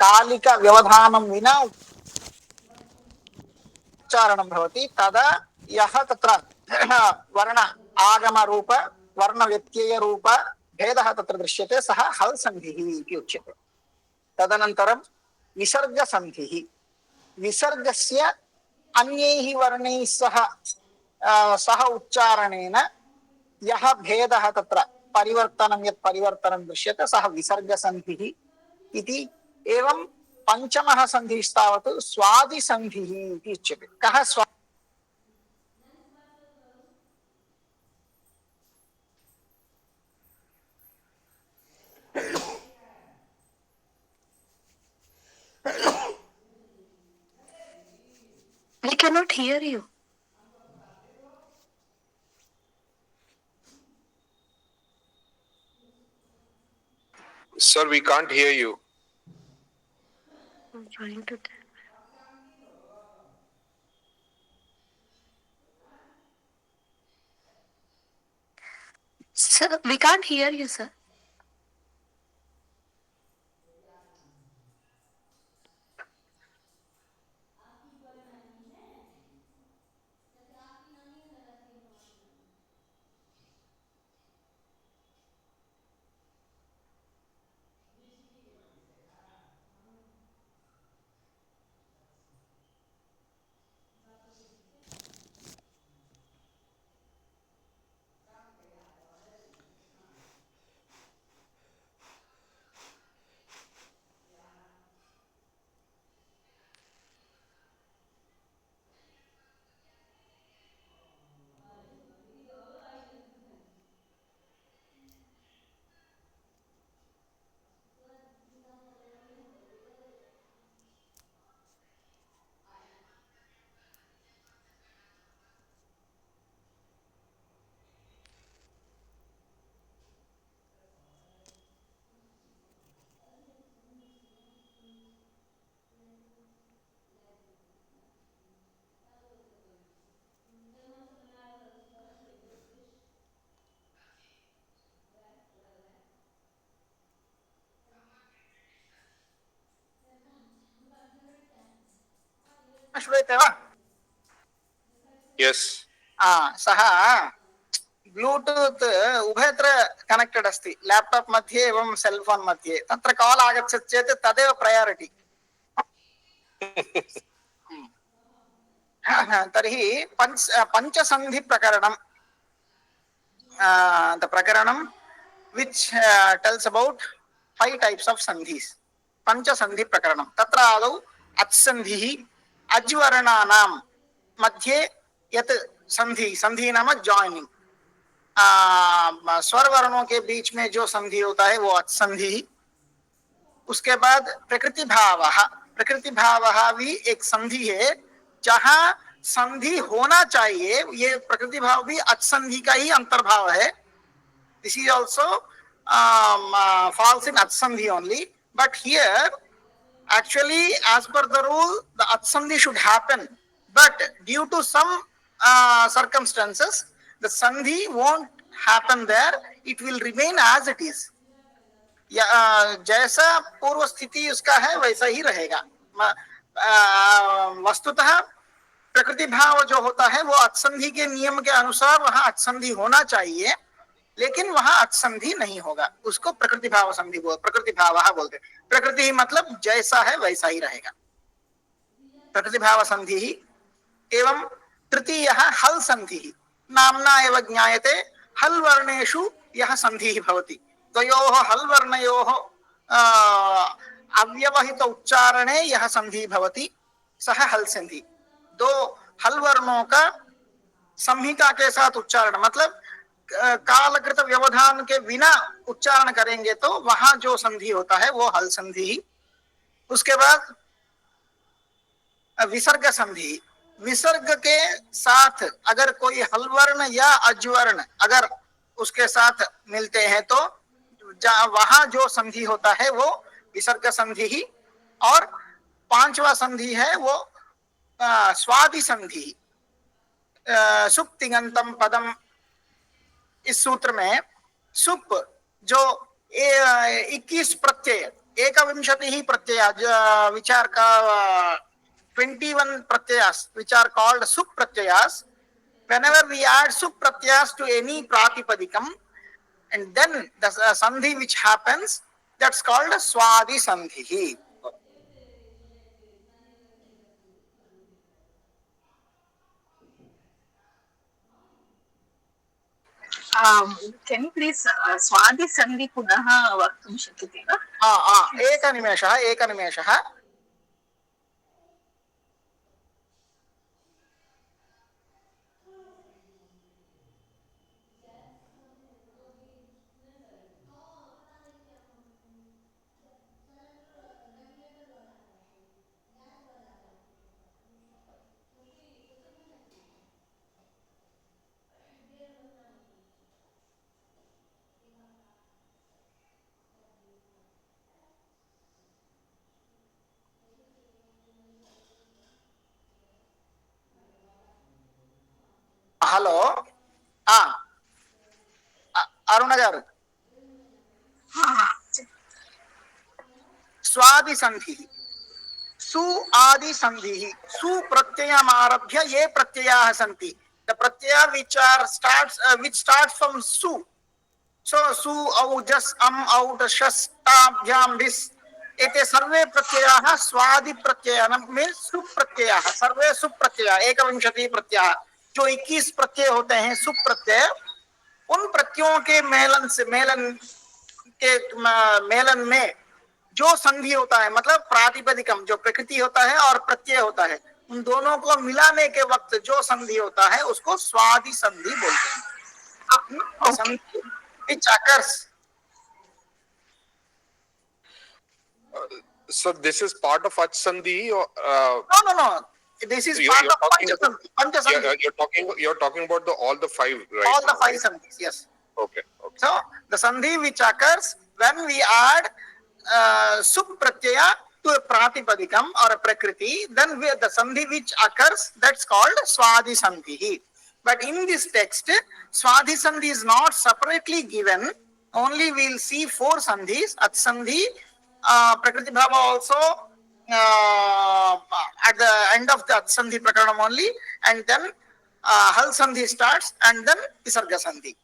कालिक व्यवधानं विना उच्चारणं भवति तदा यः तत्र वर्ण आगम रूप वर्ण व्यत्यय रूप भेदः तत्र दृश्यते सः हल् सन्धिः इति उच्यते। तदनन्तरं विसर्ग सन्धिः। विसर्गस्य अन्यैः वर्णैः सह उच्चारणेन यः भेदः तत्र परिवर्तनं यत् परिवर्तनं दृश्यते सः विसर्गसन्धिः इति। एवं पंचमः सन्धिस्तावत् स्वादिसन्धिः इति उच्यते। कः स्वा We cannot hear you. Sir, we can't hear you. I'm trying to tell. Sir, we can't hear you, sir. श्रूयते वा? Yes. सः ब्लूटूथ उभयत्र कनेक्टेड अस्ति, लैपटॉप मध्ये एवं सेल फोन मध्ये। तत्र कॉल आगच्छति चेत् तदेव प्रयारिटी। तर्हि पंचसन्धि प्रकरणं, the prakaranam which tells about 5 types of sandhis. पंचसन्धि प्रकरणं। तत्र आदौ अत्सन्धिः, अज्वर्णानां मध्ये यत् संधि, संधि नाम जॉइनिंग, स्वर वर्णों के बीच में जो संधि होता है वो अत्सन्धि। उसके बाद प्रकृति भावः। प्रकृति भावः भी एक संधि है, जहां संधि होना चाहिए। ये प्रकृति भाव भी अत्सन्धि का ही अंतर्भाव है। This is also falls in atsandhi only, but here actually as per the rule the atsandhi should happen, but due to some circumstances the sandhi won't happen there, it will remain as it is। जैसा पूर्व स्थिति उसका है वैसा ही रहेगा। वस्तुतः प्रकृति भाव जो होता है वो अत्संधि के नियम के अनुसार वहां अत्संधि होना चाहिए, लेकिन वहां अत्संधि नहीं होगा। उसको प्रकृति भाव संधि प्रकृति भाव बोलते। प्रकृति मतलब जैसा है वैसा ही रहेगा, प्रकृति भाव संधि। एवं तृतीयः हल संधि, नाम्ना एव ज्ञायते। हल वर्णेषु यह संधि भवति, द्वयोः हल वर्णयोः अव्यवहित उच्चारणे यह संधि भवति सह हल संधि। दो हल वर्णों का संहिता के साथ उच्चारण, मतलब कालकृत व्यवधान के बिना उच्चारण करेंगे तो वहां जो संधि होता है वो हल संधि। उसके बाद विसर्ग संधि। विसर्ग के साथ अगर कोई हलवर्ण या अज्वर्ण अगर उसके साथ मिलते हैं तो वहां जो संधि होता है वो विसर्ग संधि ही। और पांचवा संधि है वो स्वादि संधि। सुप्तिगंतम पदम, इस सूत्र में सुप जो 21 प्रत्यय एकविंशतिः प्रत्यय which are 21 pratyayas which are called sup pratyayas. Whenever we add sup pratyayas to any pratipadikam, and then the sandhi which happens, that's called swadi sandhi. Can you please स्वादि संधि पुनः वक्तुं शक्यते वा? एकनिमेषः. హలో అరుణ గారు, स्वादि संधि सु आदि संधि सु प्रत्ययमारभ्य ये प्रत्ययाः सन्ति, the Pratyaya which starts from su, so su au jas am out shas tabhyam bis, एते सर्वे प्रत्ययाः स्वादि प्रत्ययः मीन्स सु प्रत्ययाः, सर्वे सु प्रत्यय 21 प्रत्यय जो 21 प्रत्यय होते हैं सु प्रत्यय, उन प्रत्ययों के मेलन में जो संधि होता है, मतलब प्रातिपदिकम जो प्रकृति होता है और प्रत्यय होता है, उन दोनों को मिलाने के वक्त जो संधि होता है उसको स्वादि संधि बोलते हैं. संधि which occurs. So this is part of Ach Sandhi or No. This is part of Pancha Sandhi. You're talking about all the five, right? All the five sandhis, yes. Okay. So the sandhi which occurs when we add sup pratyaya to a pratipadikam or a prakriti, then the sandhi which occurs, that's called swadi sandhi. But in this text, swadi sandhi is not separately given. Only we'll see four sandhis: at sandhi, prakriti bhava also at the end of the at sandhi prakaranam only, and then hal sandhi starts, and then visarga sandhi.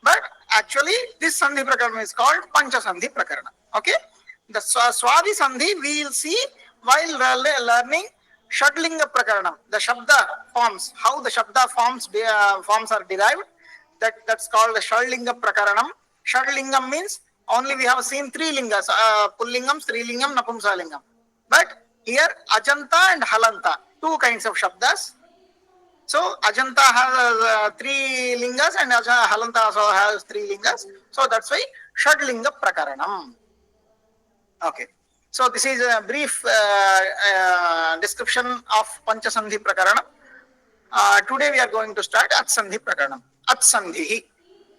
But actually, this sandhi prakarana is called pancha sandhi prakarana. Okay, the swadi sandhi we will see while learning shadlinga prakaranam, the shabda forms, how the shabda forms are derived. That's called the shadlinga prakaranam. Shadlingam means only we have seen three lingas: pullingam, strilingam, napumsalingam. But here ajanta and halanta, two kinds of shabdas. So Ajanta has three lingas and Halanta also has three lingas. So that's why Shadlinga Prakaranam. Okay. So this is a brief description of Panchasandhi Prakaranam. Today we are going to start Atsandhi Prakaranam. Atsandhi.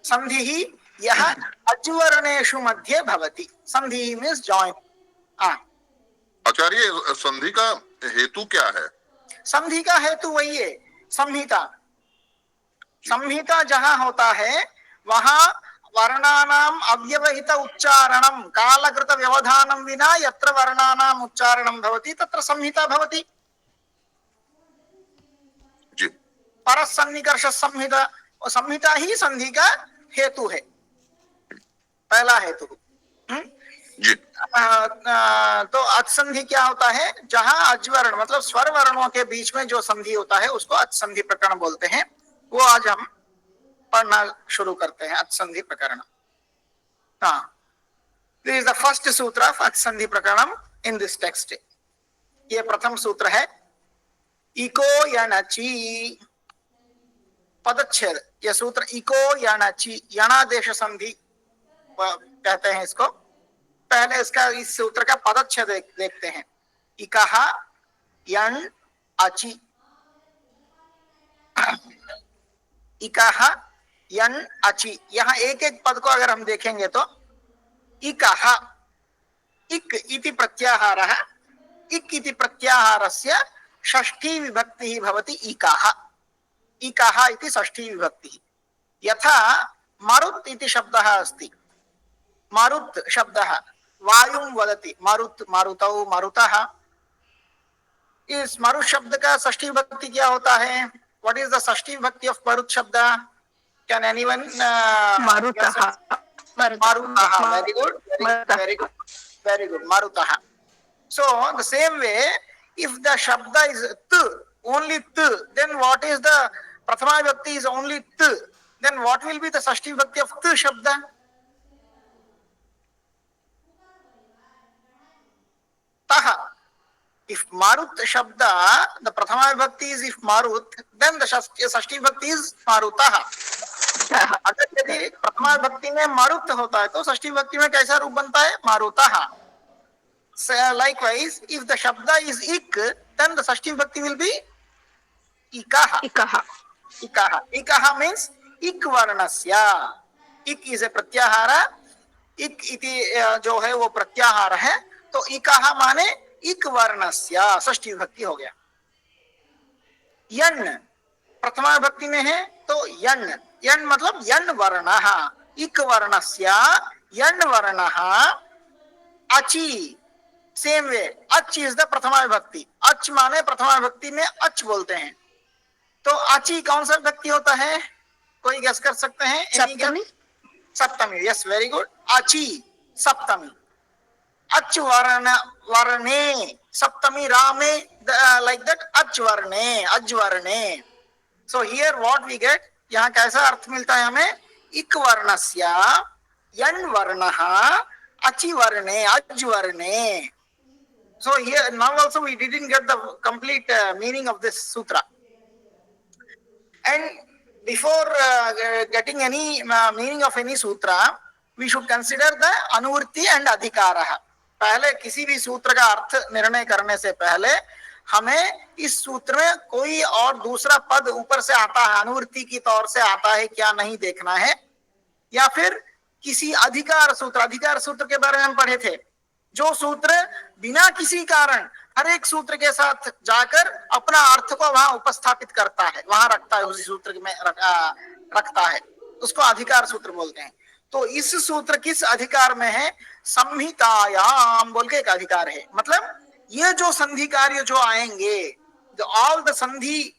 Sandhi yaha ajvaraneshu madhye bhavati. Sandhi means join. आचार्य, संधि का हेतु क्या है? संधि का हेतु वही है, संहिता. संहिता जहां होता है वहां वर्णानाम अव्यवहित उच्चारणम कालकृत व्यवधानम विना यत्र वर्णानाम उच्चारणम भवति तत्र संहिता भवति. जी. परसन्निकर्ष संहिता, और संहिता ही संधि का हेतु है, पहला हेतु. जी. तो अचसंधि क्या होता है? जहां अजवर्ण मतलब स्वर वर्णों के बीच में जो संधि होता है उसको अचसंधि प्रकरण बोलते हैं. वो आज हम पढ़ना शुरू करते हैं. अचसंधि प्रकरण. दिस इज द फर्स्ट सूत्र ऑफ अचसंधि प्रकरण इन दिस टेक्स्ट. ये प्रथम सूत्र है. इको यणचि पदच्छेद. यह सूत्र इको यणचि, यणादेश संधि कहते हैं इसको. पहले इसका इस सूत्र का पदच्छेद देखते हैं. इकः यण अचि. इकः यण अचि. यहाँ एक एक पद को अगर हम देखेंगे तो इकः, इक इति प्रत्याहारः, इक इति प्रत्याहारस्य षष्ठी विभक्तिः भवति इकः. इकः इति षष्ठी विभक्तिः. यथा मरुत् इति शब्दः अस्ति. मारुत शब्दः वायुं वदति, मारुत, मारुतौ, मारुतः। इस मारुत शब्द का षष्ठी विभक्ति क्या होता है? व्हाट इज द षष्ठी विभक्ति ऑफ मारुत शब्द? Can anyone? मारुतः। मारुतः। Very good, very good, very good, मारुतः. So the same way, if the shabda is t, only t, then what is the prathama vibhakti is only t, then what will be the Shashthi vibhakti of t shabda? Taha. If marut shabda, the prathama vibhakti is if marut, then the Shashthi vibhakti is marutah. अगर यदि प्रथमा विभक्ति में मारुत होता है तो षष्ठी विभक्ति में कैसा रूप बनता है? मारुतः. So, likewise, if the shabda is ik, then the Shashthi vibhakti will be ikaha. इकः. Ikaha. Ikaha means ik varnasya. Ik is a pratyahara. Ik iti जो है वो प्रत्याहार है, तो इकाहा माने ik वर्णस्या, षष्ठी विभक्ति हो गया. यन प्रथमा विभक्ति में है तो यन, यन मतलब यन वर्णः, ik वर्णस्या यन वर्णः. अचि, सेम वे, अच इज द प्रथमा विभक्ति. अच माने प्रथमा विभक्ति में अच बोलते हैं. तो अचि कौन सा विभक्ति होता है? कोई गेस कर सकते हैं? सप्तमी. सप्तमी. Yes, very good. अचि सप्तमी. अच वर्ण, वर्णे सप्तमी. रामे, लाइक दैट. अच वर्णे, अज वर्णे. So here what we get, यहाँ कैसा अर्थ मिलता है हमें? इक वर्णस्या यन वर्णः अचि वर्णे, अज वर्णे. So here now also we didn't get the complete meaning of this sutra. And before getting any meaning of any sutra, we should consider the anuvritti and adhikarah. पहले किसी भी सूत्र का अर्थ निर्णय करने से पहले हमें इस सूत्र में कोई और दूसरा पद ऊपर से आता है, अनुवृत्ति की तौर से आता है क्या, नहीं देखना है. या फिर किसी अधिकार सूत्र, अधिकार सूत्र के बारे में हम पढ़े थे, जो सूत्र बिना किसी कारण हर एक सूत्र के साथ जाकर अपना अर्थ को वहां उपस्थापित करता है, वहां रखता है, उसी सूत्र में रखता है, उसको अधिकार सूत्र बोलते हैं. तो इस सूत्र किस अधिकार में है? संहितायाम बोल के एक अधिकार है. मतलब ये जो संधि कार्य जो आएंगे, ऑल द संधि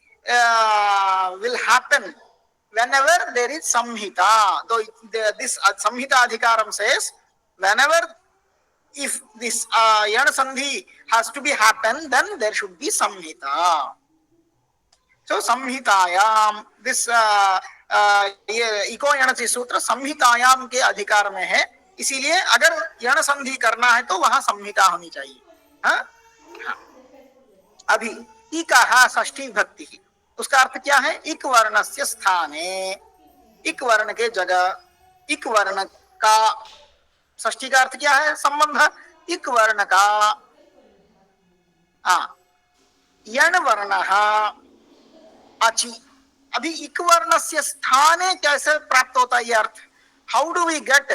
will happen whenever there is samhita. So this samhita adhikaram says whenever, if this yana sandhi has to be happen, then there should be samhita. So samhitayam, this इको यणचि सूत्र संहितायाम के अधिकार में है, इसीलिए अगर यण संधि करना है तो वहां संहिता होनी चाहिए. हाँ? अभी इकाहा षष्ठी विभक्ति, उसका अर्थ क्या है? इक वर्णस्य स्थाने, इक वर्ण के जगह, इक वर्ण का. षष्ठी का अर्थ क्या है? संबंध. इक वर्ण का यण वर्णः अचि. अभी इक वर्णस्य स्थाने कैसे प्राप्त होता है ये अर्थ? How do we get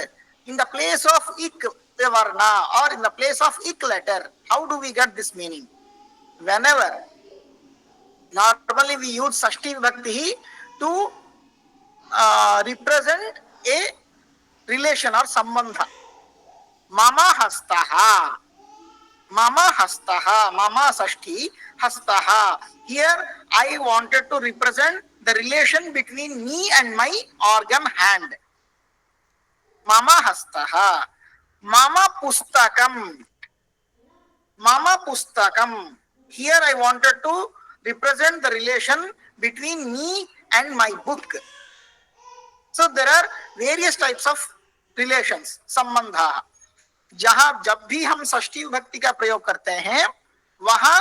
in the place of इक वर्ण or in the place of इक letter, how do we get this meaning? whenever normally we use षष्ठी vibhakti to represent a relation or sambandha. Mama hastaha, mama hastaha, mama Shashthi, hastaha. Here I wanted to represent the relation between me and my organ hand. Mama hastaha. Mama pustakam, mama pustakam. Here I wanted to represent the relation between me and my book. So there are various types of relations, संबंधा. जहां जब भी हम षष्ठी विभक्ति का प्रयोग करते हैं, वहां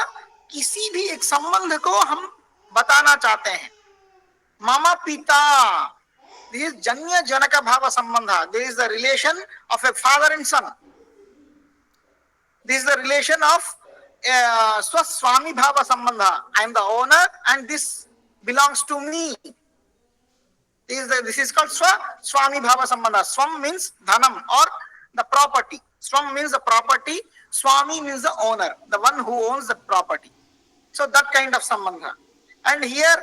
किसी भी एक संबंध को हम बताना चाहते हैं. मामा पिता, this is जन्य जनक भाव संबंध. This is the relation of a father and son. This is the relation of swaswami bhava sambandha. I am the owner and this belongs to me. This is called swami bhava sambandha. Swam means dhanam or the property. Swam means the property. Swami means the owner, the one who owns the property. So that kind of sambandha. And here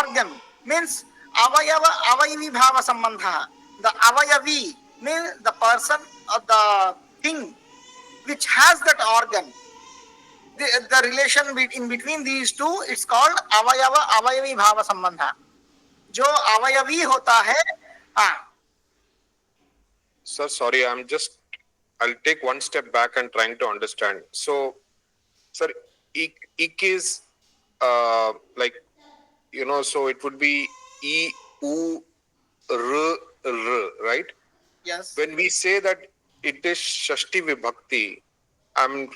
organ means avayava avayavi bhava sambandha. The avayavi means the person or the thing which has that organ. The relation in between these two, it's called avayava avayavi bhava sambandha. जो अवयवी होता है, हाँ. Sir, sorry, I'll take one step back and trying to understand. So, sir, ik is like, so it would be e, u, r, r, right? Yes. When we say that it is Shashti Vibhakti, I'm,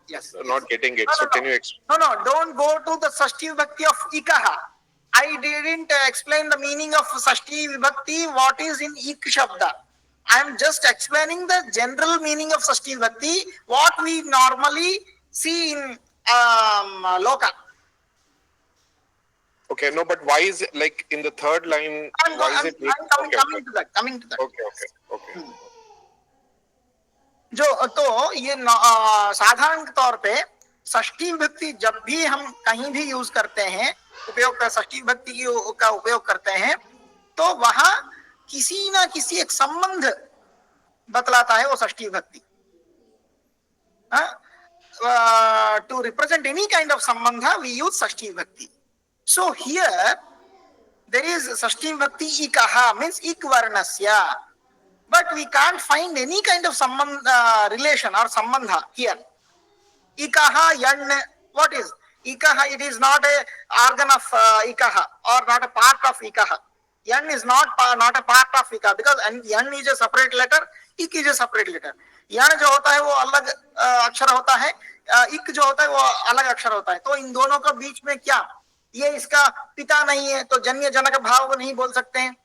Yes. not getting it. No, So no, can no. you explain? No, don't go to the Sashti Vibhakti of Ikaha. I didn't explain the meaning of Sashti Vibhakti, what is in Ik Shabda. I am just explaining the general meaning of Sashti Vibhakti, what we normally see in Loka. Okay, no, but why is it like in the third line? I'm coming to that. Okay. जो तो ये साधारण तौर पे षष्ठी विभक्ति जब भी हम कहीं भी यूज करते हैं, षष्ठी विभक्ति का उपयोग करते हैं, तो वहां किसी ना किसी एक संबंध बतलाता है वो षष्ठी विभक्ति. To represent any kind of संबंध वी यूज षष्ठी विभक्ति. सो हियर देयर इज षष्ठी विभक्ति इकः मींस इक वर्णस्य. But we can't find any kind of relation or sambandha here. Ikaha yan, what is? Ikaha, it is not a organ of ikaha or not a part of ikaha. Yan is not a part of ikaha because yan is a separate letter, ik is a separate letter. Yan जो होता है वो अलग अक्षर होता है, ik जो होता है वो अलग अक्षर होता है. तो इन दोनों का बीच में क्या? ये इसका पिता नहीं है तो जन्य जनक भाव नहीं बोल सकते हैं.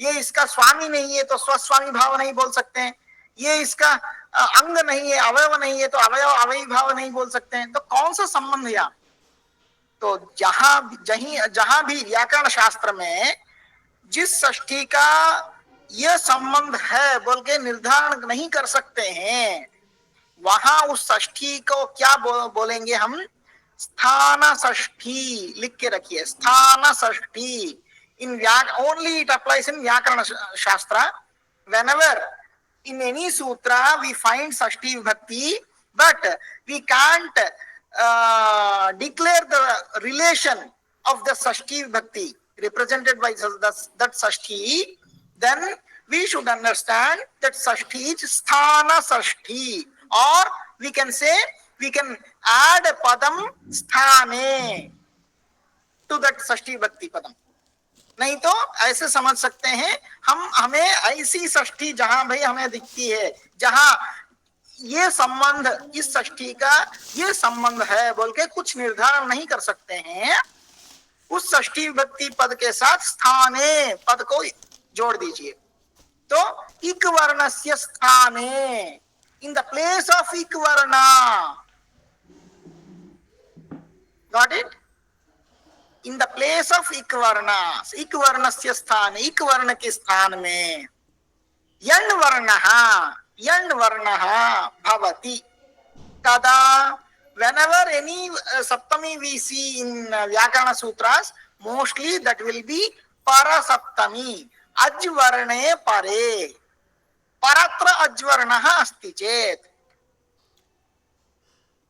ये इसका स्वामी नहीं है तो स्वस्वामी भाव नहीं बोल सकते हैं. ये इसका अंग नहीं है, अवयव नहीं है तो अवयव अवयवी भाव नहीं बोल सकते हैं. तो कौन सा संबंध या? तो जहां भी व्याकरण शास्त्र में जिस षष्ठी का यह संबंध है बोल के निर्धारण नहीं कर सकते हैं, वहां उस षष्ठी को क्या बोलेंगे हम? स्थान षष्ठी. लिख के रखिए, स्थान षष्ठी. Only it applies in Vyakarana Shastra. Whenever in any sutra we find Sashti Vibhakti, but we can't declare the relation of the Sashti Vibhakti represented by that Sashti, then we should understand that Sashti is Sthana Sashti. Or we can say, we can add a padam sthane to that Sashti Vibhakti padam. नहीं तो ऐसे समझ सकते हैं हमें ऐसी षष्ठी जहां भाई हमें दिखती है, जहां ये संबंध, इस षष्ठी का ये संबंध है बोल के कुछ निर्धारण नहीं कर सकते हैं, उस षष्ठी विभक्ति पद के साथ स्थाने पद को जोड़ दीजिए. तो इक वर्णस्य स्थाने, इन द प्लेस ऑफ इक वर्णा. Got it? In the place of ikvarna, ikvarnasya स्थान, ikvarna के स्थान में यण वर्णः भवति. तदा, whenever any saptami we see in Vyakarana Sutras, mostly that will be para saptami, ajvarne pare. Paratra ajvarnah asti chet.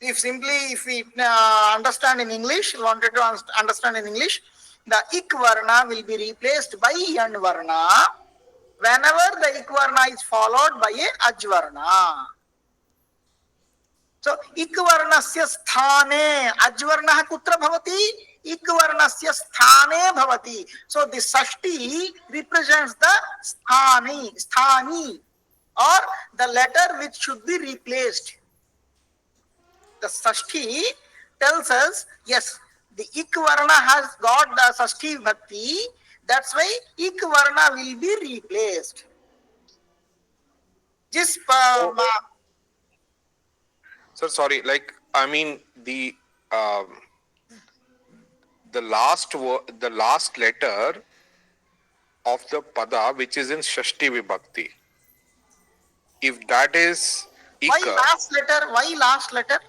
If we understand in English, wanted to understand in English, the ik varna will be replaced by yan varna whenever the ik varna is followed by a aj varna. So ik varnasya sthane, aj varna kutra bhavati? Ik varnasya sthane bhavati. So the sashti represents the sthani or the letter which should be replaced. The Sashti tells us, yes, the Ik Varna has got the Sashti Bhakti, that's why Ik Varna will be replaced. Just Sir, sorry, like, I mean, the last letter of the pada, which is in Shashti Vibhakti, if that is Ika. Why last letter?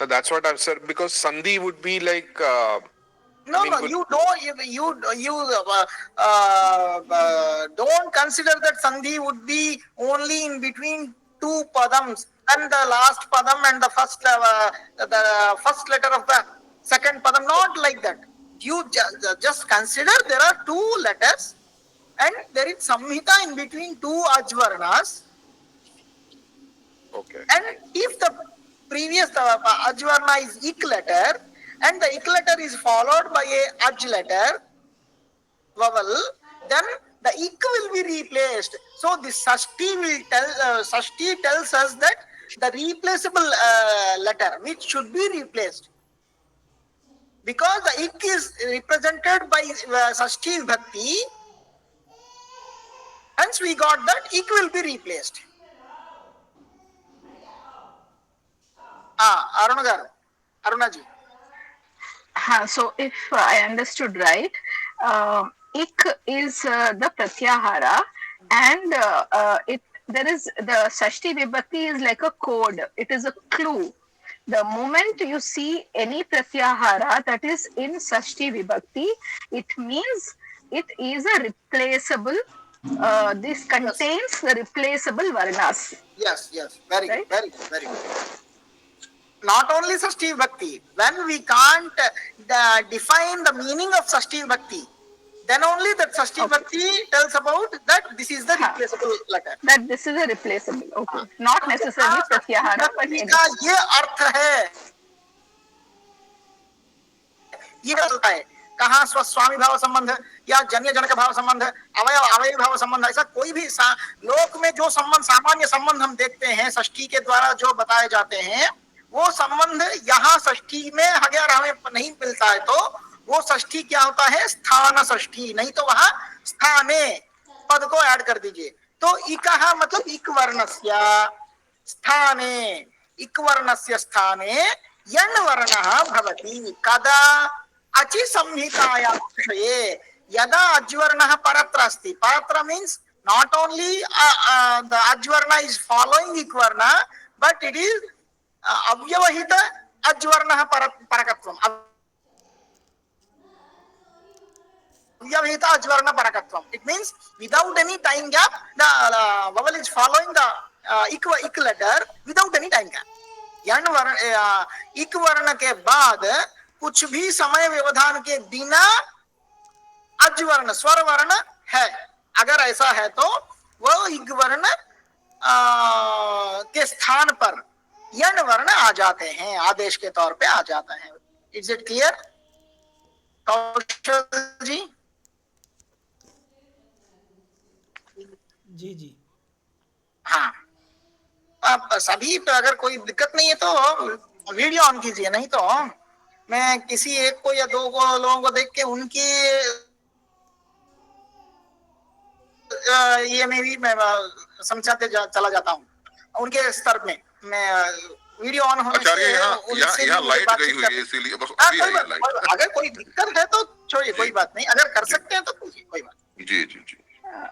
So that's what I've said, because Sandhi would be like No, I mean, no, you don't. Don't consider that sandhi would be only in between two padams, and the last padam and the first letter of the second padam. Not like that. You just consider there are two letters, and there is samhita in between two ajvarnas. okay. And if the previous ajvarna is ik letter, and the ik letter is followed by a aj letter vowel, then the ik will be replaced. So this sashti tells us that the replaceable letter which should be replaced, because the ik is represented by sashti vibhakti, hence we got that ik will be replaced. Aruna ji. So if I understood right, ik is the pratyahara, and there is the Sashti Vibhakti is like a code. It is a clue. The moment you see any pratyahara that is in Sashti Vibhakti, it means it is a replaceable. This contains the replaceable varnas. Yes, very Right? good, very good. Not only Sashti Bhakti, when we can't define the meaning of Sashti Bhakti, then only that Sashti Bhakti tells about that this is the replaceable letter. That this is a replaceable. Okay. Not necessarily pratyahara, but any. इसका ये अर्थ है, ये होता है कहाँ स्वस्वामी भाव संबंध या जन्य जनक भाव संबंध, अवयव भाव संबंध, ऐसा कोई भी लोक में जो संबंध, सामान्य संबंध हम देखते हैं षष्ठी के द्वारा जो बताए जाते हैं, वो संबंध यहाँ षष्ठी में अगर हमें नहीं मिलता है तो वो षष्ठी क्या होता है, स्थान षष्ठी, नहीं तो वहां स्थाने पद को ऐड कर दीजिए। तो इकः मतलब इक वर्णस्य स्थाने, इक वर्णस्य स्थाने यण् वर्णः भवति कदा अचि संहितायां विषये, यदा अज्वर्णः परत्र अस्ति, परत्र means not only the ajvarna is following ik varna, but it is avyavahita ajvarna parakatvam, avyavahita ajvarna parakatvam. It means without any time gap the vowel is following the ik letter without any time gap. yan varna ik varna के बाद कुछ भी समय व्यवधान के बिना अज्वर्ण स्वर वर्ण है, अगर ऐसा है तो वह इग वर्ण के स्थान पर यण वर्ण आ जाते हैं, आदेश के तौर पे आ जाता है। इज इट क्लियर कौशल जी? जी हाँ, आप सभी पे अगर कोई दिक्कत नहीं है तो वीडियो ऑन कीजिए, नहीं तो मैं किसी एक को या दो लोगों को देख के उनकी ये में भी मैं समझाते चला जाता हूँ, उनके स्तर में मैं वीडियो ऑन होने आचार्य से यहाँ लाइट गई हुई है, इसीलिए बस अभी आई है लाइट। अगर कोई दिक्कत है तो छोड़िए, कोई बात नहीं, अगर कर सकते हैं तो पूछिए, कोई बात नहीं। जी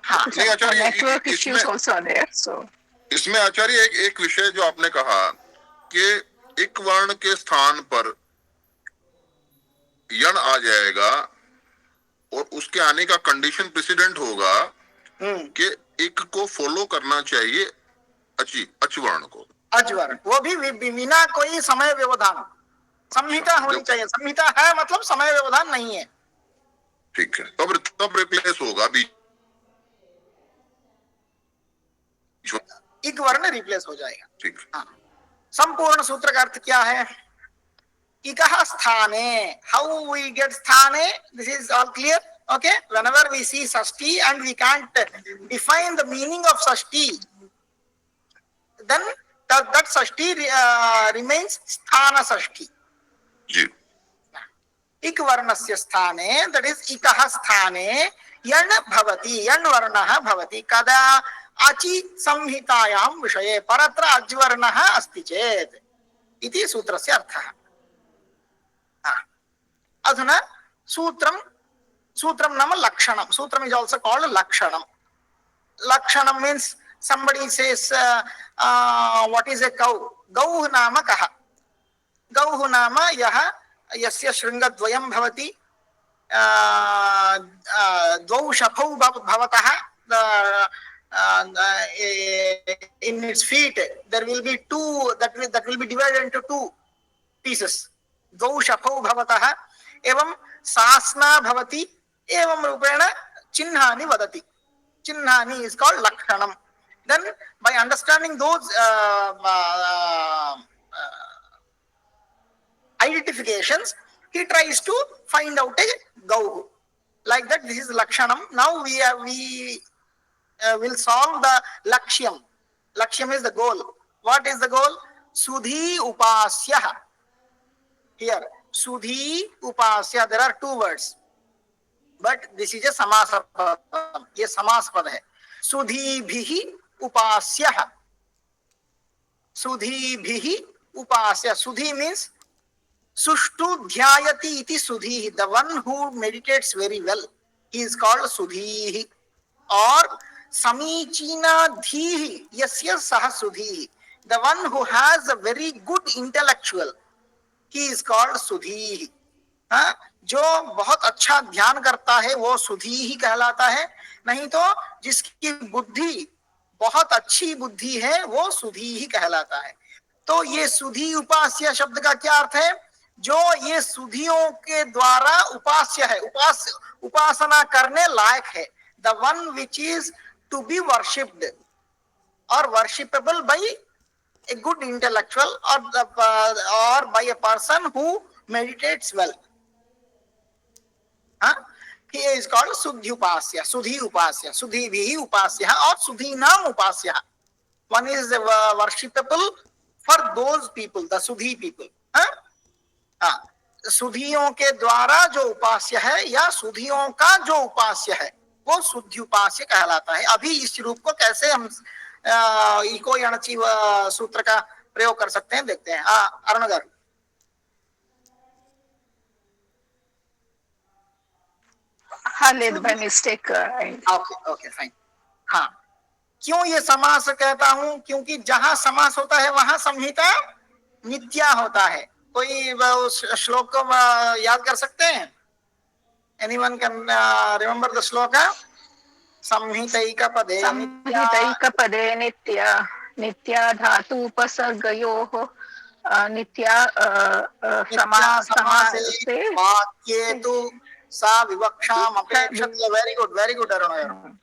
हाँ, नहीं आचार्य, Network issues also are there. So इसमें आचार्य एक विषय जो आपने कहा कि एक वर्ण के स्थान पर यण आ जाएगा और उसके आने का कंडीशन प्रेसिडेंट होगा कि एक को फॉलो करना चाहिए अच वर्ण को, अजवर्ण, वो भी बिना कोई समय व्यवधान, संहिता होनी चाहिए। संहिता है मतलब समय व्यवधान नहीं है। ठीक है, तब रिप्लेस होगा बीच, एक वर्ण रिप्लेस हो जाएगा। ठीक। हाँ, संपूर्ण सूत्र का अर्थ क्या है? इकः स्थाने, how we get स्थाने, this is all clear. Okay, whenever we see sashti and we can't define the meaning of sashti, then that sashti remains sthana sashti. जी। इक वर्णस्य स्थाने, that is इकः स्थाने यण् भवति, यण् वर्णः भवति कदा अचि संहितायां विषये, परत्र अज्वर्णः अस्ति चेत् इति सूत्रस्य अर्थः। अधुना सूत्रम नाम लक्षणम। सूत्रम is also called lakshanam. Lakshanam means somebody says what is a cow? Gauh नाम कः? गौः नाम यः यस्य शृङ्गद्वयं भवति, द्वौ शफौ भवतः, in its feet there will be two, that will be divided into two pieces. द्वौ शफौ भवतः एवं सास्ना भवति, एवं रूपेण चिह्नानि वदति. Chinnani is called lakshanam. Then by understanding those identifications, he tries to find out a gau. Like that, this is lakshanam. Now we will solve the lakshyam. Lakshyam is the goal. What is the goal? Sudhi upasya. Here, sudhi upasya. There are two words, but this is a samasa pad. ये समास पद है. सुधीभिः उपास्यः. सुधीभिः उपास्य. Sudhi means sushtu dhyayati iti sudhi. The one who meditates very well, he is called sudhi. Or samichina dhihi yasya sah sudhi. The one who has a very good intellectual, he is called sudhi. हाँ, जो बहुत अच्छा ध्यान करता है वो सुधी ही कहलाता है. नहीं तो जिसकी बुद्धि बहुत अच्छी बुद्धि है वो सुधी ही कहलाता है. तो ये सुधी उपास्य शब्द का क्या अर्थ है? जो ये सुधियों के द्वारा उपास्य है, उपासना करने लायक है. The one which is to be worshipped or worshipable by a good intellectual or by a person who meditates well. He is called Sudhi Upasya, Sudhi Upasya, Sudhi Vihi Upasya or Sudhi Nam Upasya. One is worshipable for those people, the Sudhi people. सुधियों के द्वारा जो उपास्य है या सुधियों का जो उपास्य है वो शुद्धि उपास्य कहलाता है. अभी इस रूप को कैसे हम इको यणचि सूत्र का प्रयोग कर सकते हैं देखते हैं. अरुण गारू. हाँ, let by mistake. Okay fine. हाँ, क्यों ये समास कहता हूं? क्योंकि जहां समास होता है वहां संहिता नित्या होता है. कोई उस श्लोक को याद कर सकते हैं? एनीवन कैन रिमेंबर द श्लोक? संहितैकपदे संहितैकपदे नित्या नित्या धातु उपसर्गयोः नित्या समासे वाक्ये तु सा विवक्षाम अपेक्षते. Very good Arun.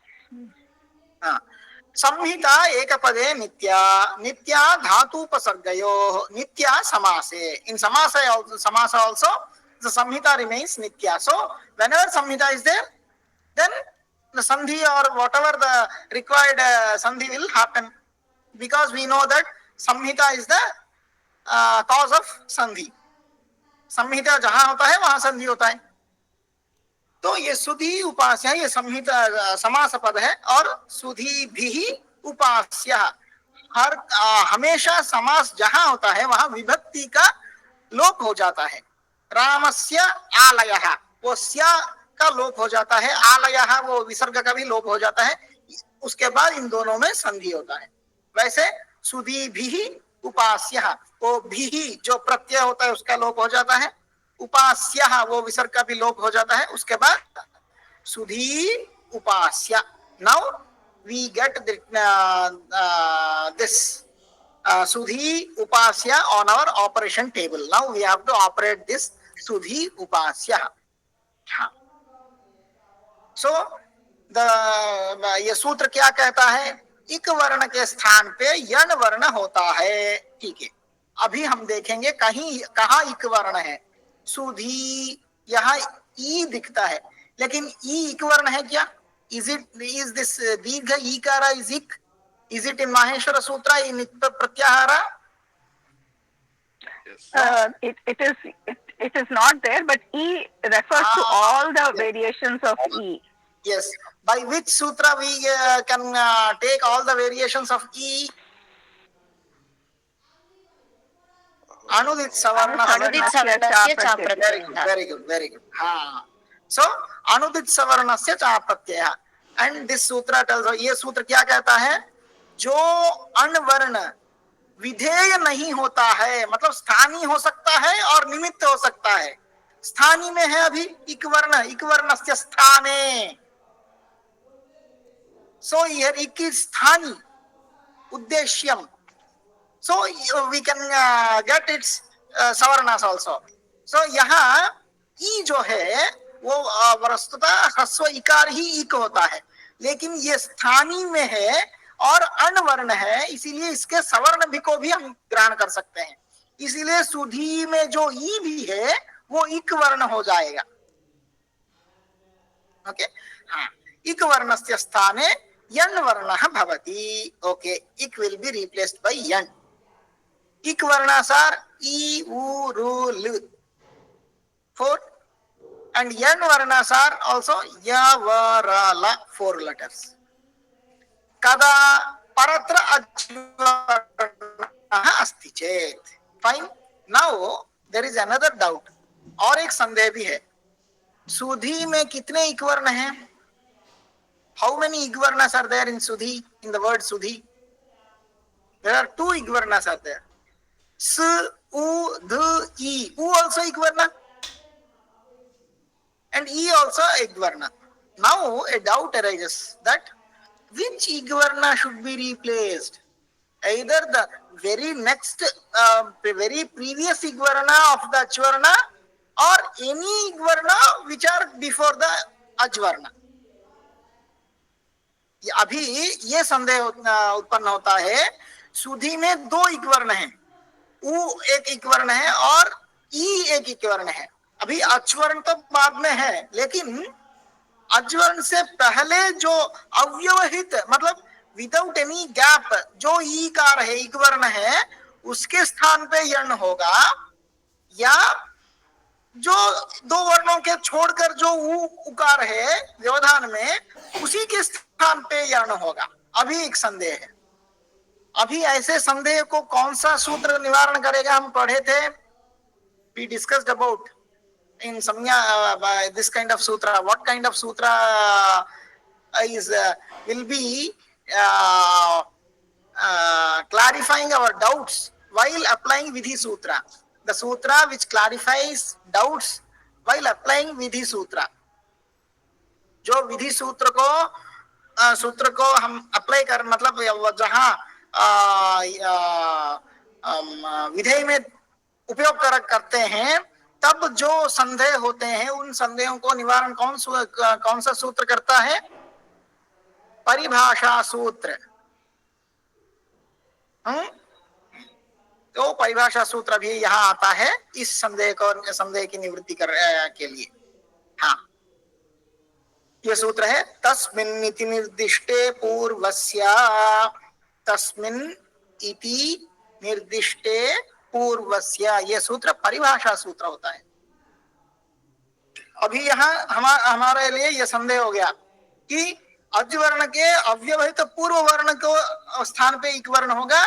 संहिता एकपदे नित्या नित्या धातुपसर्गयोः नित्या समासे. इन समास also the samhita remains nitya. So whenever samhita is there, then the sandhi or whatever the required sandhi will happen, because we know that samhita is the cause of sandhi. संहिता जहां होता है वहां संधि होता है. तो ये सुधी उपास्य ये संहिता समास पद है. और सुधी भी उपास्य, हर हमेशा समास जहां होता है वहां विभक्ति का लोप हो जाता है. रामस्य आलयः, वो स्या का लोप हो जाता है. आलयः वो विसर्ग का भी लोप हो जाता है. उसके बाद इन दोनों में संधि होता है. वैसे सुधी भी उपास्य, वो भी जो प्रत्यय होता है उसका लोप हो जाता है. उपास्य वो विसर्ग का भी लोप हो जाता है. उसके बाद सुधी उपास्य. नाउ वी गेट दिस सुधी उपास्य on our operation table. Now we have to operate this सुधी उपास्य. So ये सूत्र क्या कहता है? इक वर्ण के स्थान पे यण वर्ण होता है. ठीक है, अभी हम देखेंगे कहीं कहाँ इक वर्ण है. सुधी यहाँ ई दिखता है, लेकिन ई इक वर्ण है क्या? इज दिस दीर्घ ईकारा इज इक? इज इट इन माहेश्वर सूत्र इन pratyahara? it is not there, but E refers to all the variations of E. Yes. By which sutra we can take all the variations of E? Anudit savarnasya cha pratyaya. Very good. So anudit savarnasya cha pratyaya. And this sutra tells us, ये सूत्र क्या कहता है? जो अनवर्ण विधेय नहीं होता है, मतलब स्थानीय हो सकता है और निमित्त हो सकता है. स्थानी में है अभी इक वर्णस्य स्थाने. So here ik is sthani, uddeshyam. So we can get its savarnas also. So यहाँ ई जो है वो वस्तुतः ह्रस्व इकार ही इक होता है, लेकिन ये स्थानी में है और अनवर्ण है, इसीलिए इसके सवर्ण भी को भी हम ग्रहण कर सकते हैं. इसीलिए सुधी में जो ई भी है वो इक वर्ण हो जाएगा. ओके, हाँ, इक वर्णस्य स्थाने यन वर्णः भवति. ओके, इक विल बी रिप्लेस्ड बाय यन. इक वर्णास आर ई उ रु ल 4 and yan varnas are also ya va ra la 4 letters. kada paratra ajvarnah asti chet. Fine. Now there is another doubt. और एक संदेह भी है. सुधी में कितने इक वर्ण हैं? How many ik varnas are there in Sudhi, in the word Sudhi? There are 2 ik varnas are there. S, U, D, E. U also ik varna. And E also ik varna. Now a doubt arises that which ik varna should be replaced? Either the very next, very previous ik varna of the Achvarna or any ik varna which are before the Ajvarna. अभी ये संदेह उत्पन्न होता है. सुधी में 2 इक वर्ण हैं, उ एक इक वर्ण है और ई एक इक वर्ण है. अभी अचवर्ण तो बाद में है, लेकिन अचवर्ण से पहले जो अव्यवहित मतलब विदाउट एनी गैप जो ई कार है, इक वर्ण है, उसके स्थान पे यण होगा, या जो 2 वर्णों के छोड़कर जो उकार है व्यवधान में उसी के स्थान पे यण होगा. अभी एक संदेह है. अभी ऐसे संदेह को कौन सा सूत्र निवारण करेगा? हम पढ़े थे, we discussed about in samya this kind of sutra. What kind of sutra is will be clarifying our doubts while applying vidhi sutra. The sutra which clarifies doubts while applying vidhi sutra. जो विधि सूत्र को हम apply कर मतलब जहां विधेय में उपयोग करते हैं, तब जो संदेह होते हैं उन संदेहों को निवारण कौन सा सूत्र करता है? परिभाषा सूत्र. तो परिभाषा सूत्र भी यहाँ आता है इस संदेह की निवृत्ति के लिए. हाँ, ये सूत्र है तस्मिन् इति निर्दिष्टे पूर्वस्य. तस्मिन् इति निर्दिष्टे पूर्वस्य, ये सूत्र परिभाषा सूत्र होता है. अभी यहाँ हमारे लिए ये संदेह हो गया कि अजवर्ण के अव्यवहित पूर्व वर्ण को स्थान पे इक वर्ण होगा,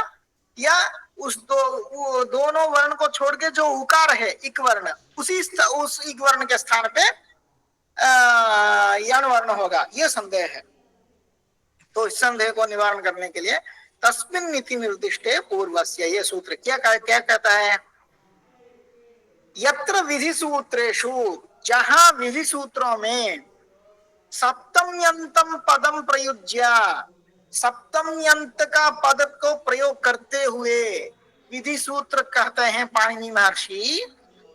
या उस दोनों वर्ण को छोड़ के जो उकार है इक वर्ण, उस इक वर्ण के स्थान पे यण वर्ण होगा. ये संदेह है. तो इस संदेह को निवारण करने के लिए तस्मिन् इति निर्दिष्टे पूर्वस्य, ये सूत्र क्या कहता है? यत्र विधि सूत्रेषु, जहां विधि सूत्रों में सप्तम्यंतम पदम प्रयुज्य, सप्तम्यंत का पद को प्रयोग करते हुए विधि सूत्र कहते हैं पाणिनि महर्षि,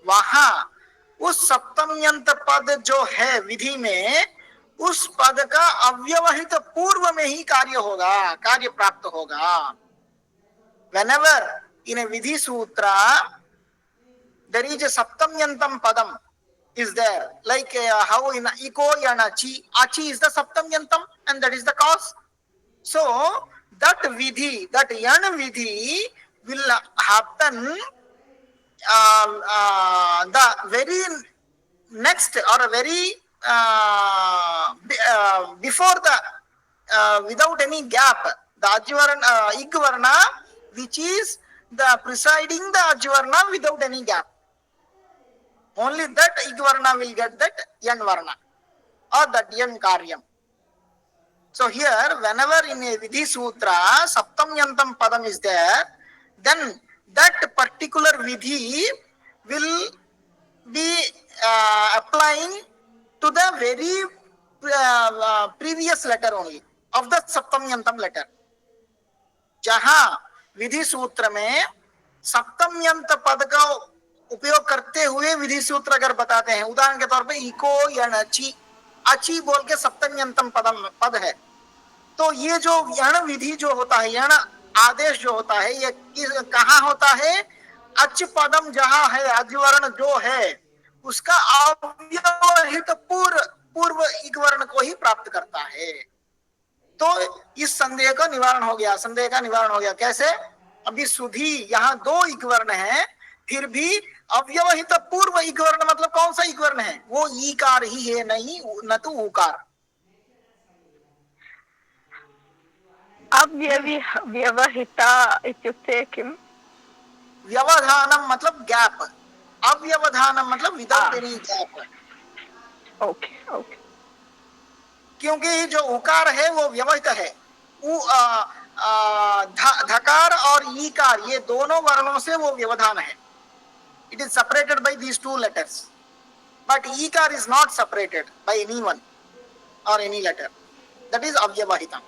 वहां उस सप्तम्यंत पद जो है विधि में, उस पद का अव्यवहित पूर्व में ही कार्य प्राप्त होगा. Whenever in a vidhi sutra there is a saptamyantam padam is there, like how in iko and achi is the saptamyantam, and that is the cause. So that vidhi, that yan vidhi will happen the very next or very before the without any gap, the ajvarna igvarna, which is the presiding the ajvarna without any gap. Only that igvarna will get that yan varna or that yan karyam. So here, whenever in a vidhi sutra saptamyantam padam is there, then that particular vidhi will be applying to the very previous letter only of the सप्तम्यंतम letter. जहां विधि सूत्र में सप्तम्यंत पद का उपयोग करते हुए विधि सूत्र अगर बताते हैं, उदाहरण के तौर पे इको यण अची, अची बोल के सप्तम्यंतम पद है, तो ये जो यण विधि जो होता है, यण आदेश जो होता है, ये कहाँ होता है? अच पदम जहां है, अजवर्ण जो है, उसका अव्यवहित पूर्व इक वर्ण को ही प्राप्त करता है। तो इस संदेह का निवारण हो गया, संदेह का निवारण हो गया। कैसे? अभी सुधी यहाँ दो इक वर्ण है, फिर भी अव्यवहित पूर्व इक वर्ण मतलब कौन सा इक वर्ण है? वो ईकार ही है, नहीं न तो ऊकार। अव्यवहिता इत्युक्ते किम्? व्यवधानम मतलब गैप, अव्यवधानम मतलब without any gap. Okay okay. क्योंकि जो उकार है वो व्यवहित है, धकार और ईकार ये दोनों वर्णों से वो व्यवधान है। It is separated by these two letters, but ईकार is not separated by anyone or any letter, that is अव्यवहितम।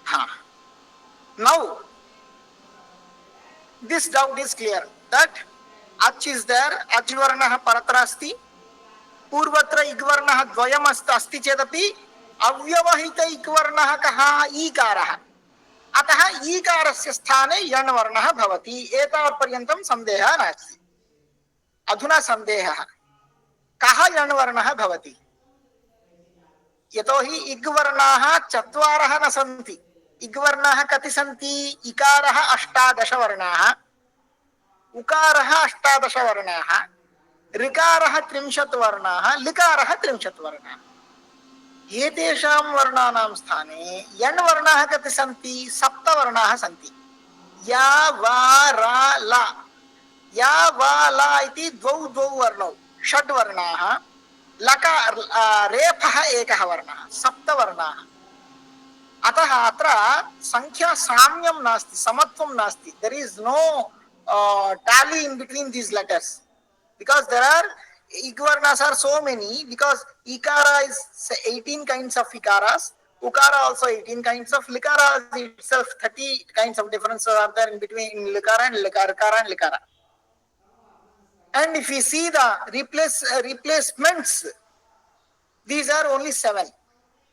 हाँ, now this doubt is clear that ach is there, ach varnah paratra asti, पूर्वत्र इक वर्णः द्वयम् अस्ति चेदपि अव्यवहित इक वर्णः कः? ईकारः। अतः ईकारस्य स्थाने यण् वर्णः भवति। एतावत्पर्यन्तं सन्देहः नास्ति। अधुना सन्देहः, कः यण् वर्णः भवति? यतोहि इग् वर्णाः चत्वारः न सन्ति। इग् वर्णाः कति सन्ति? इकारः 18 वर्णाः, उकारः 18 वर्णाः, ऋकारः 30 वर्णाः, लिकारः 30 वर्णाः। एतेषां वर्णानां स्थाने यण् वर्णाः कति सन्ति? 7 वर्णाः सन्ति। या वा रा ला, या वा ला इति द्वौ वर्णौ 6 वर्णाः, लकार रेफः एकः वर्णः, 7 वर्णाः। अतः अत्र संख्या साम्यं नास्ति, समत्वं नास्ति। There is no tally in between these letters, because there are ikvarnas are so many, because ikara is 18 kinds of ikaras, ukara also 18 kinds of, likara itself 30 kinds of differences are there in between likara and likara and likara. And if we see the replacements, these are only 7.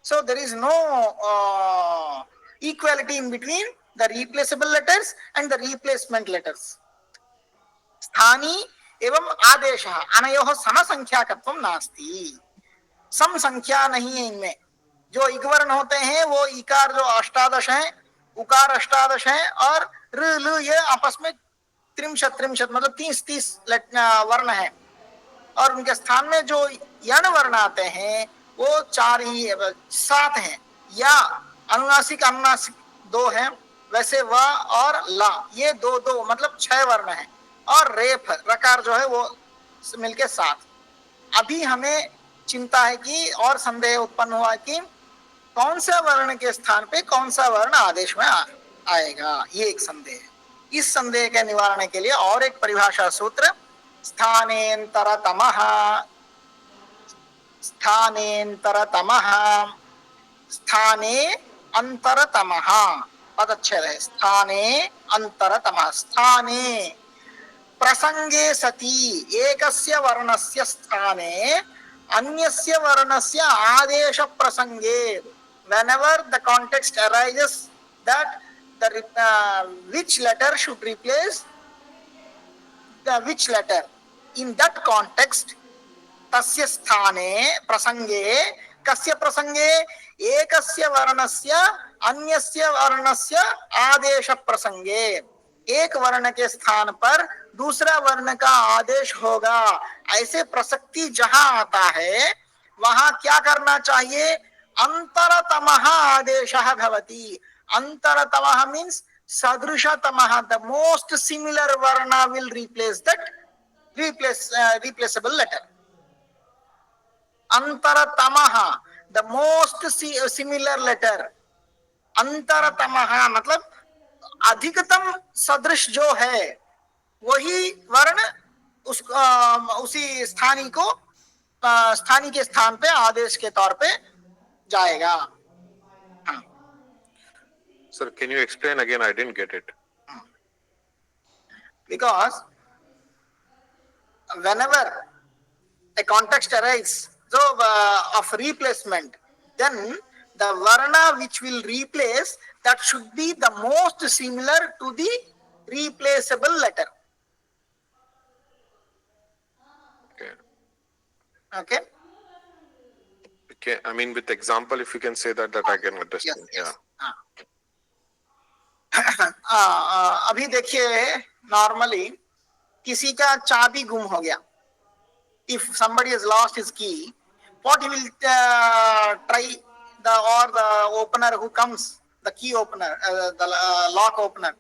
So there is no equality in between the replaceable letters and the replacement letters. स्थानी एवं आदेश अनयोः समसंख्याकत्वं नास्ति, सम संख्या नहीं है इनमें। जो इगवर्ण होते हैं वो इकार जो 18 है, उकार 18 है, और ऋ ल ये आपस में 30 मतलब 30 वर्ण है, और उनके स्थान में जो यण वर्ण आते हैं वो 7 हैं। या अनुनासिक अनुनासिक 2 हैं, वैसे व और ला ये 2 मतलब 6 वर्ण हैं, और रेफ रकार जो है वो मिलके 7। अभी हमें चिंता है कि और संदेह उत्पन्न हुआ कि कौन सा वर्ण के स्थान पे कौन सा वर्ण आदेश में आएगा, ये एक संदेह है। इस संदेह के निवारण के लिए और एक परिभाषा सूत्र, स्थानेन्तरतमः, स्थानेन्तरतमः, स्थाने अंतरतमः पदच्छेद है, स्थाने अंतरतमः। स्थाने प्रसंगे सति एकस्य वर्णस्य स्थाने अन्यस्य वर्णस्य आदेश प्रसंगे, whenever the context arises that the which letter should replace the which letter, in that context तस्य स्थाने प्रसंगे, कस्य प्रसंगे? एकस्य वर्णस्य अन्यस्य वर्णस्य आदेश प्रसंगे। एक वर्ण के स्थान पर दूसरा वर्ण का आदेश होगा, ऐसे प्रसक्ति जहां आता है वहां क्या करना चाहिए? अंतरतमः आदेशः भवति। अंतरतमः मीन्स सदृशतमः, द मोस्ट सिमिलर वर्ण will replace that replaceable letter. अंतरतमः, द मोस्ट सिमिलर लेटर। अंतरतमः मतलब अधिकतम सदृश जो है वही वर्ण उसी स्थानी को स्थानी के स्थान पे आदेश के तौर पे जाएगा. हाँ. Sir, can you explain again? I didn't get it. Because whenever a context arises of replacement, then the varna which will replace that should be the most similar to the replaceable letter. Okay. Okay. Okay. I mean, with example, if you can say that I can understand. Yes, yes. Yeah. अभी देखिए normally किसी का चाबी गुम हो गया. If somebody has lost his key, what he will try, the opener who comes, the key opener, the lock opener,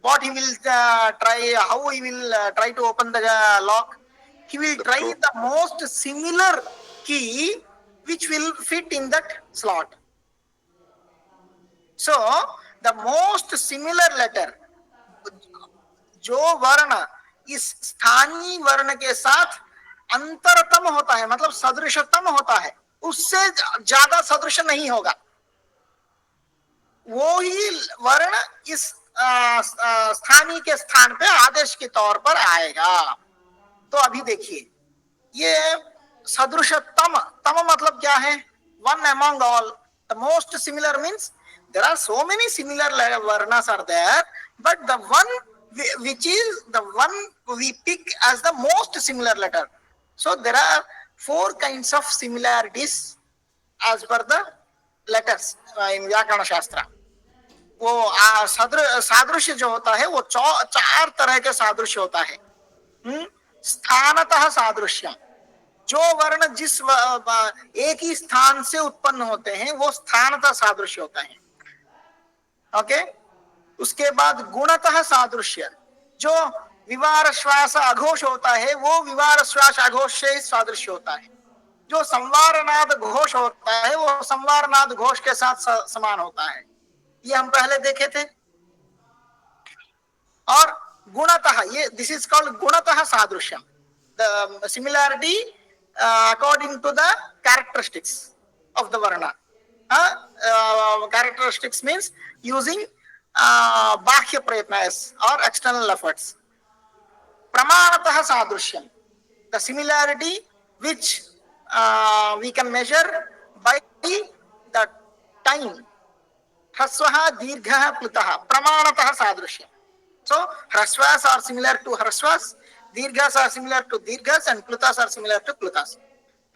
what he will try, how he will try to open the lock? He will try the most similar key which will fit in that slot. So the most similar letter, जो वर्ण इस स्थानीय वर्ण के साथ अंतरतम होता है, मतलब सदृशतम होता है, उससे ज्यादा सदृश नहीं होगा, वो ही वर्ण इस स्थानीय के स्थान पे आदेश के तौर पर आएगा. तो अभी देखिए ये सदृशतम, तम मतलब क्या है? One among all. The most similar means there are so many similar varnas are there, but the one which is the one we pick as the most similar letter. So there are 4 kinds of similarities as per the letters in व्याकरण शास्त्र. वो सादृश्य जो होता है वो 4 तरह के सादृश्य होता है. स्थानतः सादृश्य, जो वर्ण जिस एक ही स्थान से उत्पन्न होते हैं वो स्थानतः सादृश्य होता है. ओके. उसके बाद गुणतः सादृश्य, जो विवार श्वास अघोष होता है वो विवार श्वास अघोष से सादृश्य होता है. जो संवारनाद घोष होता है वो संवारनाद घोष के साथ समान होता है. ये हम पहले देखे थे. और गुणतः, ये दिस इज कॉल्ड गुणतः सादृश्य, the similarity according to the characteristics of the वर्णा. Characteristics means using bahya prayatnas or external efforts. Pramanatah sadrishyam, the similarity which we can measure by the time. Hrasvaha dirghaha plutah, pramanatah sadrishyam. So hrasvas are similar to hrasvas, dirghas are similar to dirghas, and plutas are similar to plutas.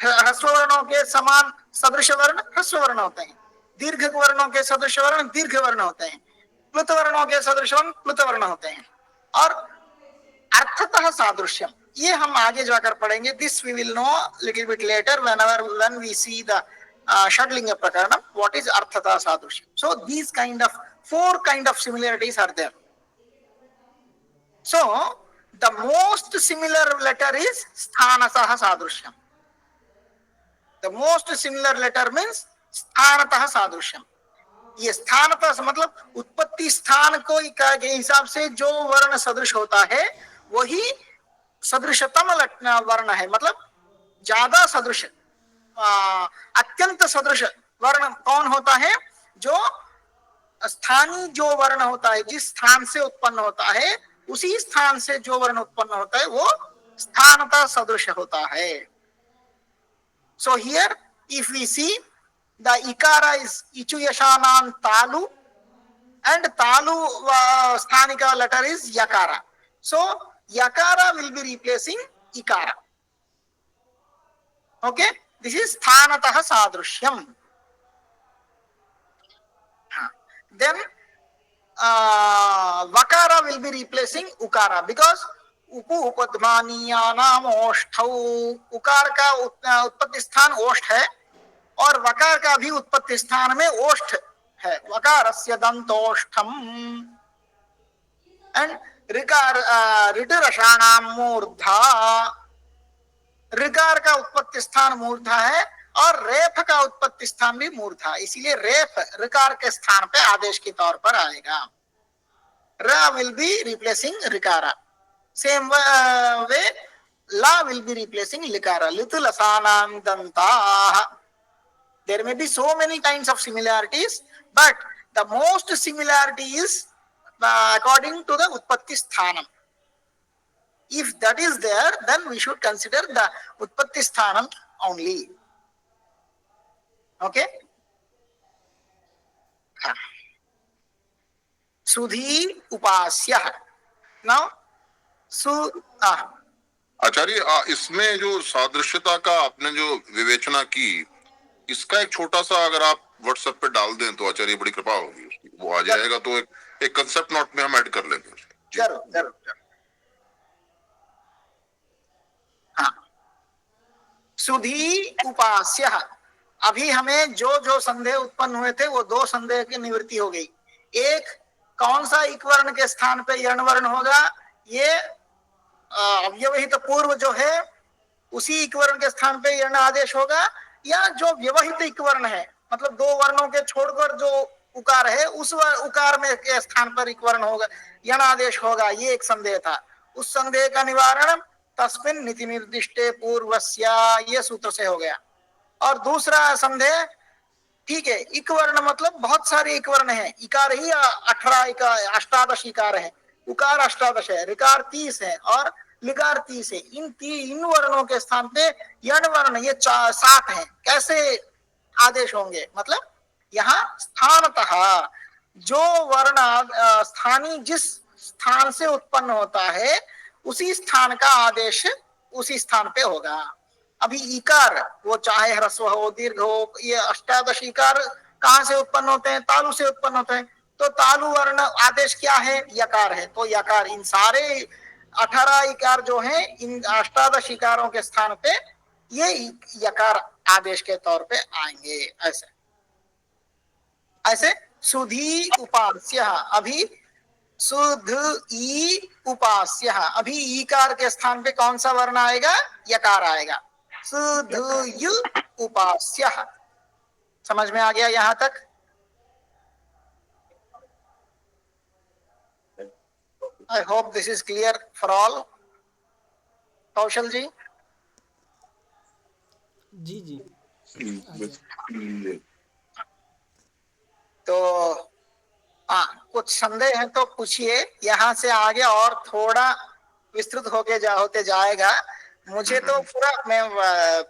ह्रस्व वर्णों के समान सदृश वर्ण ह्रस्व वर्ण होते हैं, दीर्घ वर्णों के सदृश वर्ण दीर्घ वर्ण होते हैं, प्लुत वर्णों के सदृश वर्ण प्लुत वर्ण होते हैं. और अर्थतः सादृश्यम, ये हम आगे जाकर पढ़ेंगे. This we will know little bit later when we see the षड्लिंग प्रकरणम, व्हाट इज अर्थतः सादृश्यम. So these kind of 4 kind of similarities are there. So the most similar letter is sthanasah sadrishyam. The most similar letter means स्थानतः सादृश्यम. ये स्थानतः मतलब उत्पत्ति स्थान को के हिसाब से जो वर्ण सदृश होता है वही सदृशतम वर्ण है, मतलब ज्यादा सदृश, अत्यंत सदृश वर्ण कौन होता है? जो स्थानीय जो वर्ण होता है, जिस स्थान से उत्पन्न होता है उसी स्थान से जो वर्ण उत्पन्न होता है वो स्थानतः सदृश होता है. So here if we see the ikara is ichu yashanan talu and talu sthanika letter is yakara. So yakara will be replacing ikara. Okay, this is sthanatah sadrishyam. Then vakara will be replacing ukara because उपु पद्मानीयानाम ओष्ठौ. उकार का उत्पत्ति स्थान ओष्ठ है और वकार का भी उत्पत्ति स्थान में ओष्ठ है. वकारस्य दंतोष्ठम. एंड ऋकार ऋटरषाणाम मूर्धा. ऋकार का उत्पत्ति स्थान मूर्धा है और रेफ का उत्पत्ति स्थान भी मूर्धा, इसीलिए रेफ ऋकार के स्थान पे आदेश के तौर पर आएगा. र विल बी रिप्लेसिंग ऋकारा. Same way La will be replacing likara. Litlasanam dantaha. There may be so many kinds of similarities, but the most similarity is according to the utpatti sthanam. If that is there, then we should consider the utpatti sthanam only. Okay? Sudhi upasya. Now, आचार्य इसमें जो सादृश्यता का आपने जो विवेचना की, इसका एक छोटा सा अगर आप व्हाट्सएप पे डाल दें तो आचार्य बड़ी कृपा होगी उसकी, वो आ जाएगा तो एक कंसेप्ट नोट में हम ऐड कर लेंगे। जरूर जरूर। हाँ, सुधी उपास्य। अभी हमें जो जो संदेह उत्पन्न हुए थे वो दो संदेह की निवृत्ति हो गई। एक, कौन सा इक वर्ण के स्थान पे यण वर्ण होगा, ये अव्यवहित पूर्व जो है उसी इक वर्ण के स्थान पे यण आदेश होगा, या जो व्यवहित इक वर्ण है, मतलब दो वर्णों के छोड़कर जो उकार है उस उकार में के स्थान पर इक वर्ण होगा, यण आदेश होगा। ये एक संदेह था। उस संदेह का निवारण तस्मिन् नीति निर्दिष्टे पूर्वस्या, ये सूत्र से हो गया। और दूसरा संदेह, ठीक है, इक वर्ण मतलब बहुत सारे इक वर्ण है, इकार ही 18 इकार है, उकार 18 है, ऋकार 30 है और लिकार 30 है। इन वर्णों के स्थान पे यण वर्ण ये 7 है। कैसे आदेश होंगे? मतलब यहाँ स्थानतः जो वर्ण स्थानीय जिस स्थान से उत्पन्न होता है उसी स्थान का आदेश उसी स्थान पे होगा। अभी इकार वो चाहे ह्रस्व हो दीर्घ हो, ये 18 इकार कहाँ से उत्पन्न होते हैं? तालु से उत्पन्न होते हैं। तो तालु वर्ण आदेश क्या है? यकार है। तो यकार, इन सारे 18 इकार जो हैं इन 18 इकारों के स्थान पे ये यकार आदेश के तौर पे आएंगे। ऐसे ऐसे सुधी उपास्य, अभी सुध ई उपास्य, अभी ईकार के स्थान पे कौन सा वर्ण आएगा? यकार आएगा। सुध यु उपास्य। समझ में आ गया यहां तक? I hope this is clear for all. कौशल जी? जी जी। तो कुछ संदेह है तो पूछिए, यहाँ से आगे और थोड़ा विस्तृत होते जाएगा। मुझे तो पूरा मैं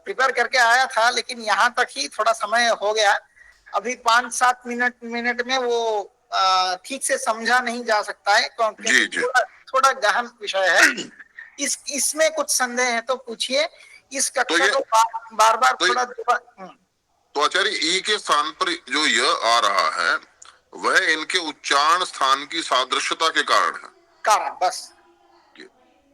प्रिपेयर करके आया था, लेकिन यहाँ तक ही थोड़ा समय हो गया। अभी 5-7 मिनट में वो ठीक से समझा नहीं जा सकता है, क्योंकि थोड़ा गहन विषय है। इसमें कुछ संदेह है तो पूछिए। इस कक्षा को बार बार थोड़ा तो आचार्य ई के स्थान पर जो यह आ रहा है वह इनके उच्चारण स्थान की सादृश्यता के कारण बस।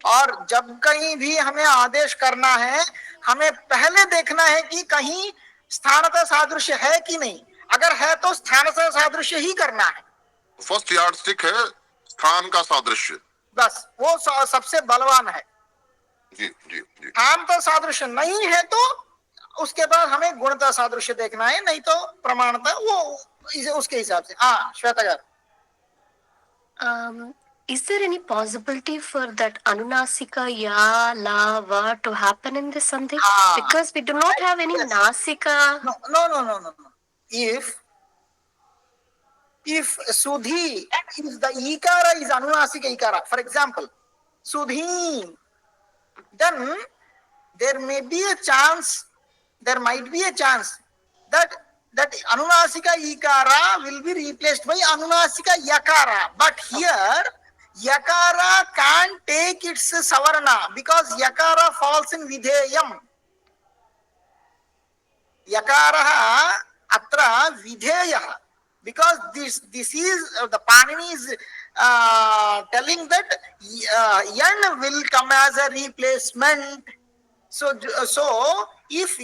और जब कहीं भी हमें आदेश करना है, हमें पहले देखना है कि कहीं स्थानतः सादृश्य है कि नहीं। अगर है तो स्थानतः सादृश्य ही करना है। फर्स्ट यार्डस्टिक है स्थान का सादृश्य, बस वो सबसे बलवान है। जी जी जी। स्थानतः सादृश्य नहीं है तो उसके बाद हमें गुणतः सादृश्य देखना है, नहीं तो प्रमाणतः वो उसके हिसाब से। हाँ Shweta गाరు, is there any possibility for that anunasika ya la va to happen in this sandhi? Because we do not have any nasika. No. If sudhi, if the ikara is anunasika ikara, for example sudhi, then there might be a chance that anunasika ikara will be replaced by anunasika yakara. But here yakara can't take its savarna because yakara falls in vidheyam. Yakara atra vidheyah, because this is the Panini is telling that yan will come as a replacement. So if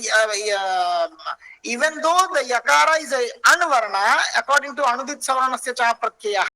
even though the yakara is a anvarna, according to anudit savarnasya cha pratyaya,